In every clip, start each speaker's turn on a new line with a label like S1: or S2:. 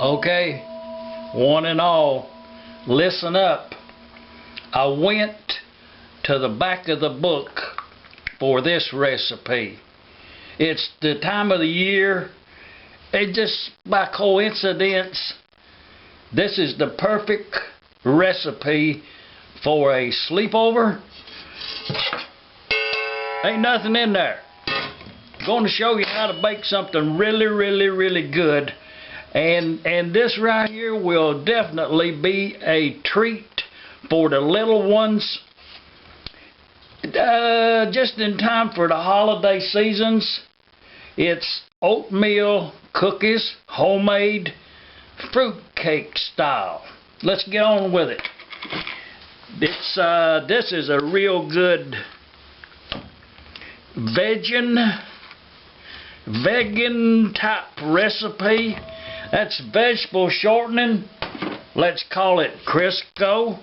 S1: Okay, one and all, listen up. I went to the back of the book for this recipe. It's the time of the year. It just by coincidence, this is the perfect recipe for a sleepover. Ain't nothing in there. I'm going to show you how to bake something really good. And this right here will definitely be a treat for the little ones. Just in time for the holiday seasons. It's oatmeal cookies, homemade fruitcake style. Let's get on with it. This is a real good vegan type recipe. That's vegetable shortening. Let's call it Crisco.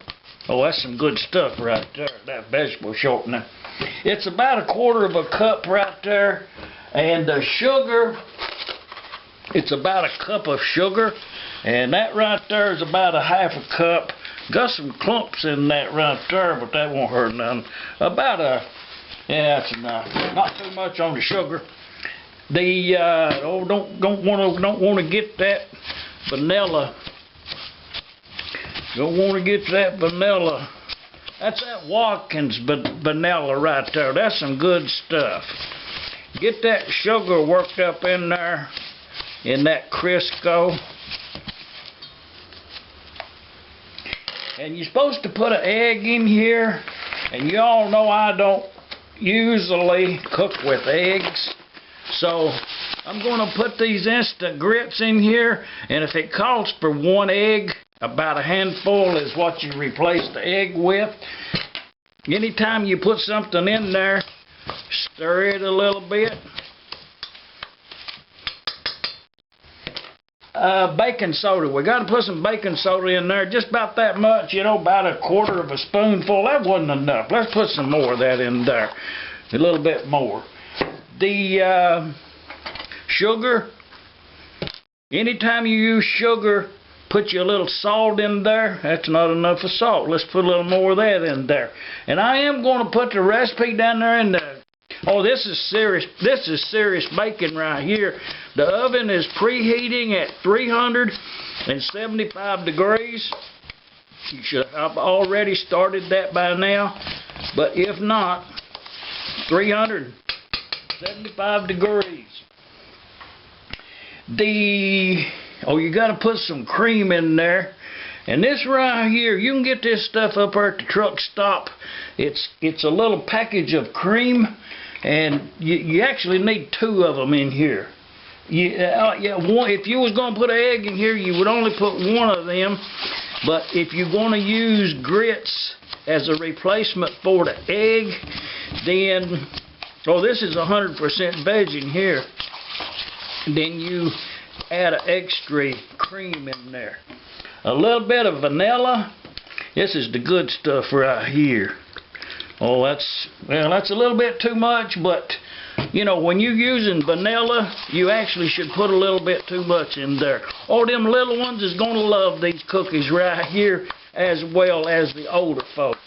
S1: Oh, that's some good stuff right there, that vegetable shortening. It's about 1/4 of a cup right there. And the sugar, it's about 1 cup of sugar. And that right there is about 1/2 cup. Got some clumps in that right there, but that won't hurt none. Yeah, that's enough. Not too much on the sugar. Don't want to get that vanilla. Don't want to get that vanilla. That's that Watkins vanilla right there. That's some good stuff. Get that sugar worked up in there, in that Crisco. And you're supposed to put an egg in here. And you all know I don't usually cook with eggs. So I'm going to put these instant grits in here. And if it calls for 1 egg, about a handful is what you replace the egg with. Anytime you put something in there, stir it a little bit. Baking soda. We got to put some baking soda in there. Just about that much, you know, about 1/4 of a spoonful. That wasn't enough. Let's put some more of that in there. A little bit more. The sugar. Anytime you use sugar, put you a little salt in there. That's not enough of salt. Let's put a little more of that in there. And I am going to put the recipe down there in the... Oh, this is serious. This is serious baking right here. The oven is preheating at 375 degrees. You should have already started that by now. But if not, 375 degrees. You got to put some cream in there. And this right here, you can get this stuff up there at the truck stop. It's a little package of cream, and you actually need 2 of them in here. If you was going to put an egg in here, you would only put 1 of them. But if you're going to use grits as a replacement for the egg, then, this is 100% veg in here. Then you add an extra cream in there. A little bit of vanilla. This is the good stuff right here. Oh, that's a little bit too much, but you know, when you're using vanilla, you actually should put a little bit too much in there. Oh, them little ones is going to love these cookies right here, as well as the older folks.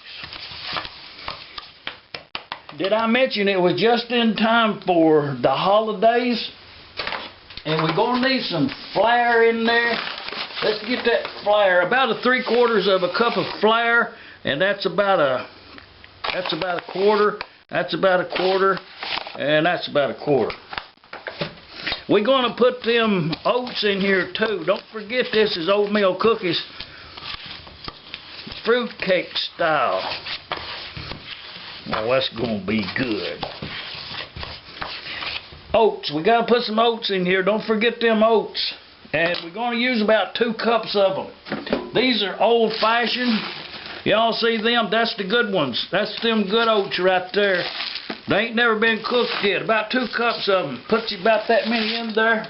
S1: Did I mention it was just in time for the holidays? And we're going to need some flour in there. Let's get that flour. About 3/4 of a cup of flour, and that's about a quarter. That's about a quarter, and that's about a quarter. We're going to put them oats in here too. Don't forget this is oatmeal cookies, fruitcake style. Well, that's going to be good. Oats. We got to put some oats in here. Don't forget them oats. And we're going to use about 2 cups of them. These are old-fashioned. Y'all see them? That's the good ones. That's them good oats right there. They ain't never been cooked yet. About 2 cups of them. Put you about that many in there.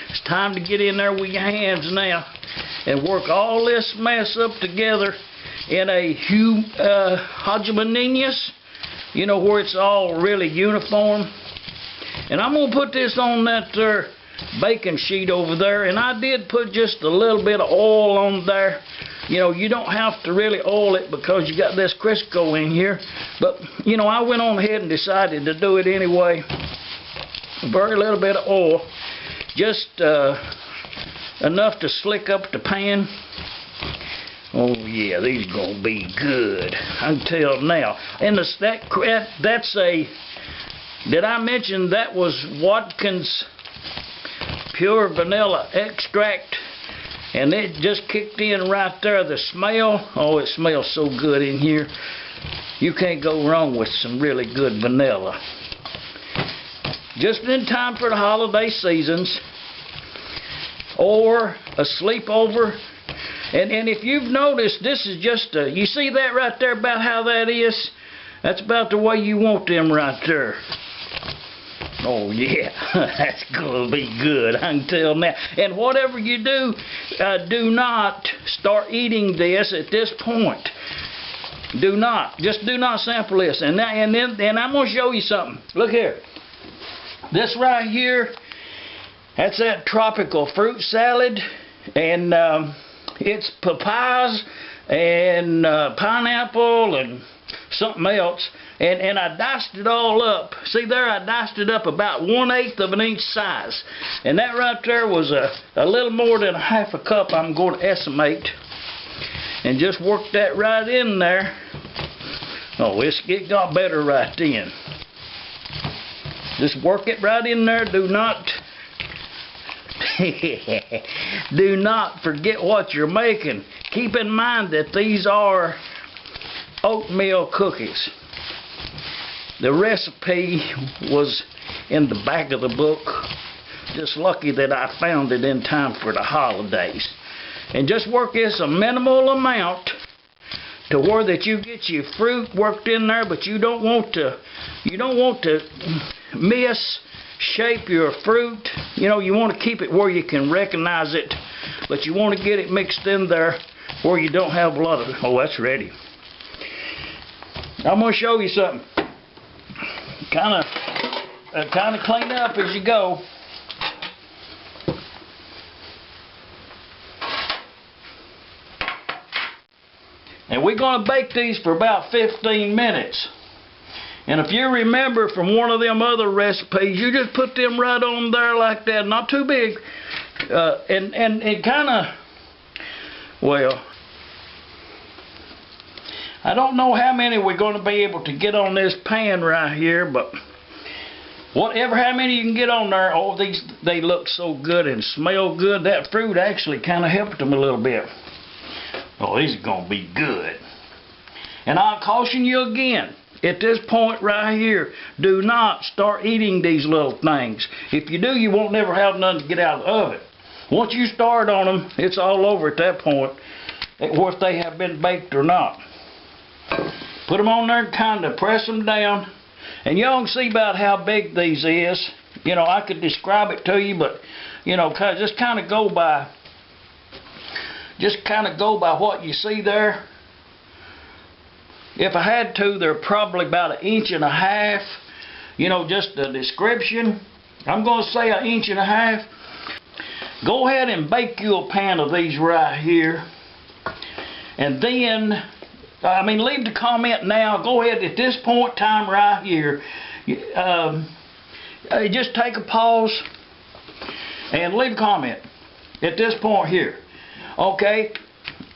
S1: It's time to get in there with your hands now and work all this mess up together in a homogeneous, where it's all really uniform. And I'm going to put this on that baking sheet over there, and I did put just a little bit of oil on there. You know, you don't have to really oil it because you got this Crisco in here, but you know, I went on ahead and decided to do it anyway. Very little bit of oil, just enough to slick up the pan. Oh yeah, these are gonna be good, I can tell now. And that's a, did I mention that was Watkins pure vanilla extract? And it just kicked in right there. The smell, oh, it smells so good in here. You can't go wrong with some really good vanilla. Just in time for the holiday seasons, or a sleepover. And if you've noticed, this is just a, you see that right there about how that is? That's about the way you want them right there. Oh yeah, that's gonna be good, I can tell now. And whatever you do, do not start eating this at this point. Do not, just do not sample this. And then I'm gonna show you something. Look here. This right here, that's that tropical fruit salad, and it's papayas and pineapple and something else. And I diced it all up. See there, I diced it up about 1/8 of an inch size. And that right there was a little more than a half a cup, I'm going to estimate. And just work that right in there. Oh, it got better right then. Just work it right in there. Do not do not forget what you're making. Keep in mind that these are oatmeal cookies. The recipe was in the back of the book. Just lucky that I found it in time for the holidays. And just work this a minimal amount to where that you get your fruit worked in there, but you don't want to misshape your fruit. You know, you want to keep it where you can recognize it, but you want to get it mixed in there where you don't have a lot of, oh, that's ready. I'm going to show you something. Kind of clean up as you go. And we're going to bake these for about 15 minutes. And if you remember from one of them other recipes, you just put them right on there like that, not too big. And it kind of, well, I don't know how many we're going to be able to get on this pan right here, but how many you can get on there, oh, they look so good and smell good. That fruit actually kind of helped them a little bit. Oh, these are going to be good. And I'll caution you again, at this point right here, do not start eating these little things. If you do, you won't never have nothing to get out of the oven. Once you start on them, it's all over at that point, whether they have been baked or not. Put them on there and kind of press them down. And y'all can see about how big these is. You know, I could describe it to you, but, you know, just kind of go by what you see there. If I had to, they're probably about 1.5 inches. You know, just the description. I'm going to say 1.5 inches. Go ahead and bake you a pan of these right here. And then, leave the comment now. Go ahead at this point in time right here. Just take a pause and leave a comment at this point here. Okay?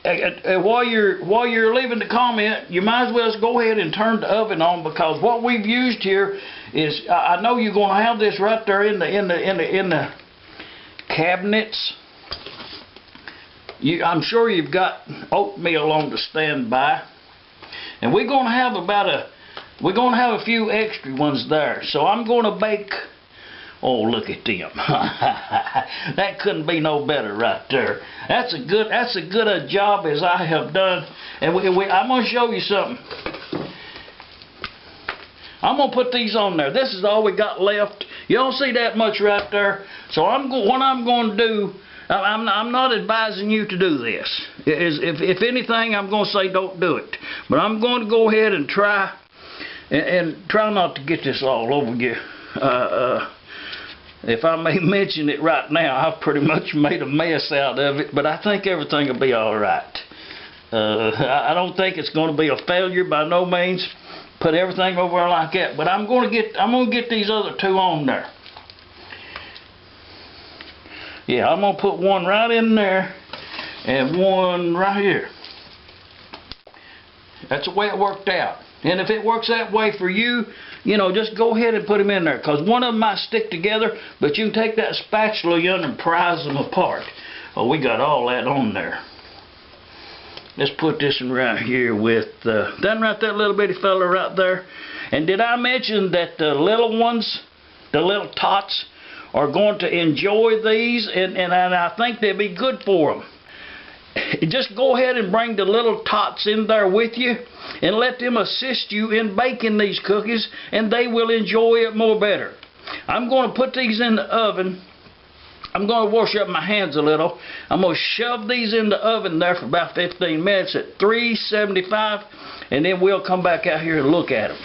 S1: While you're leaving the comment, you might as well just go ahead and turn the oven on, because what we've used here is, I know you're going to have this right there in the cabinets. I'm sure you've got oatmeal on the standby, and we're going to have a few extra ones there. So I'm going to bake. Oh, look at them! That couldn't be no better right there. That's a good a job as I have done. And I'm going to show you something. I'm going to put these on there. This is all we got left. You don't see that much right there. So what I'm going to do, I'm not advising you to do this. If anything, I'm going to say don't do it. But I'm going to go ahead and try not to get this all over you. If I may mention it right now, I've pretty much made a mess out of it, but I think everything will be all right. I don't think it's going to be a failure by no means. Put everything over there like that, but I'm going to get these other two on there. Yeah, I'm going to put one right in there and one right here. That's the way it worked out. And if it works that way for you, you know, just go ahead and put them in there, because one of them might stick together, but you can take that spatula and prise them apart. Oh, we got all that on there. Let's put this one right here with that little bitty fella right there. And did I mention that the little ones, the little tots, are going to enjoy these, and I think they'll be good for them. Just go ahead and bring the little tots in there with you and let them assist you in baking these cookies, and they will enjoy it more better. I'm going to put these in the oven. I'm going to wash up my hands a little. I'm going to shove these in the oven there for about 15 minutes at 375, and then we'll come back out here and look at them.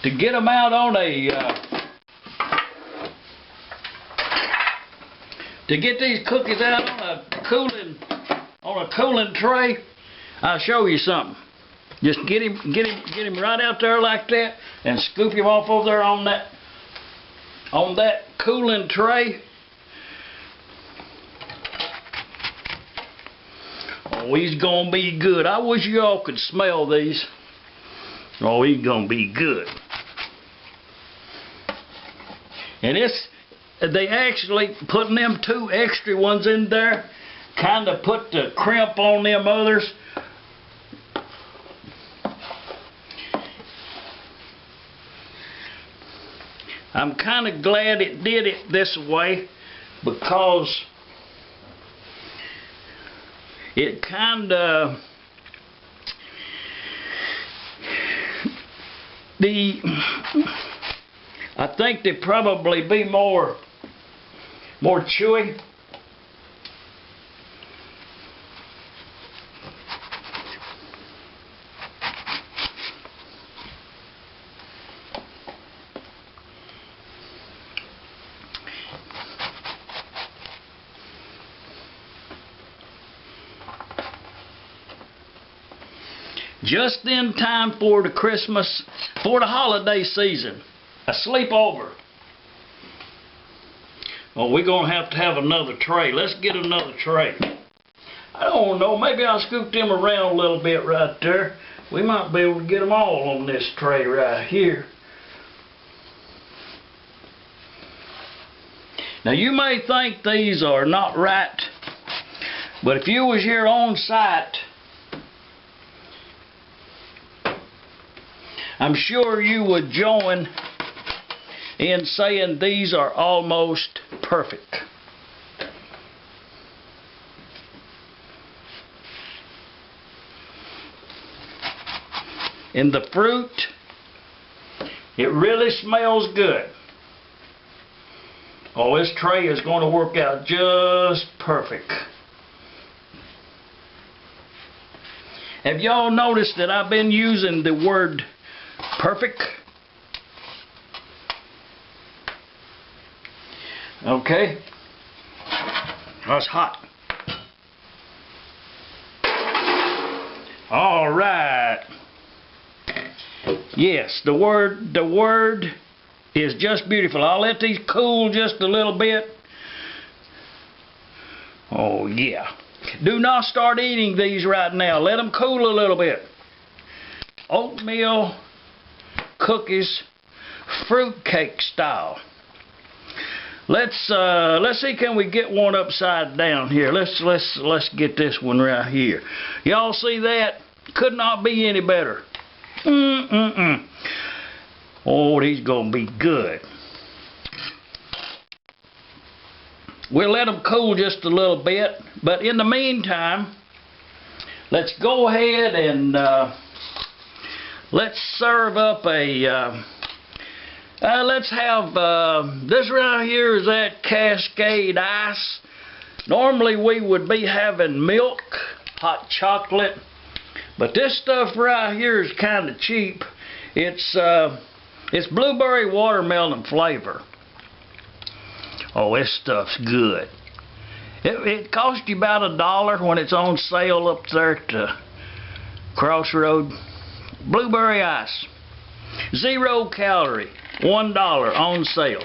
S1: To get them out on to get these cookies out on a cooling tray, I'll show you something. Just get him right out there like that, and scoop him off over there on that cooling tray. Oh, he's gonna be good. I wish y'all could smell these. Oh, he's gonna be good. And they actually putting them two extra ones in there kind of put the crimp on them others. I'm kind of glad it did it this way, because it kind of I think they'd probably be more chewy. Just in time for the holiday season. A sleepover. Well, we're going to have another tray. Let's get another tray. I don't know, maybe I'll scoop them around a little bit right there. We might be able to get them all on this tray right here. Now, you may think these are not right, but if you was here on site, I'm sure you would join in saying these are almost perfect. And the fruit, it really smells good. Oh, this tray is going to work out just perfect. Have y'all noticed that I've been using the word perfect? Okay. That's hot. All right. Yes, the word is just beautiful. I'll let these cool just a little bit. Oh yeah. Do not start eating these right now. Let them cool a little bit. Oatmeal cookies, fruitcake style. Let's see, can we get one upside down here? Let's get this one right here. Y'all see that? Could not be any better. Oh, these gonna be good. We'll let them cool just a little bit, but in the meantime, let's go ahead and let's serve up a. Let's have this right here is that Cascade ice. Normally we would be having milk, hot chocolate, but this stuff right here is kind of cheap. It's blueberry watermelon flavor. Oh, this stuff's good. It costs you about $1 when it's on sale up there at the Crossroad. Blueberry ice, 0 calorie, $1 on sale.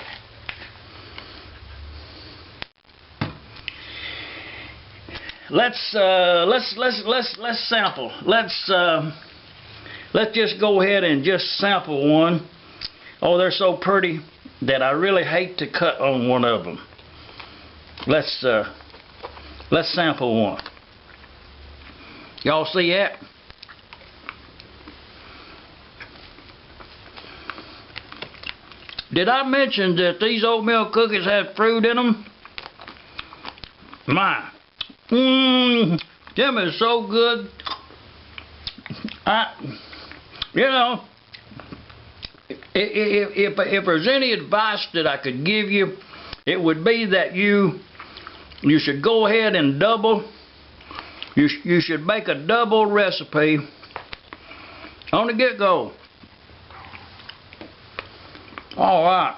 S1: Let's sample. Let's just go ahead and just sample one. Oh, they're so pretty that I really hate to cut on one of them. Let's sample one. Y'all see that? Did I mention that these oatmeal cookies have fruit in them? My, them is so good. You know, if there's any advice that I could give you, it would be that you should go ahead and double. You should make a double recipe on the get-go. All right.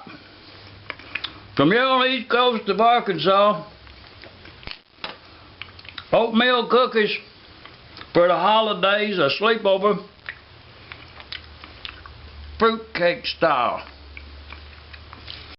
S1: From here on the east coast of Arkansas, oatmeal cookies for the holidays, a sleepover, fruitcake style.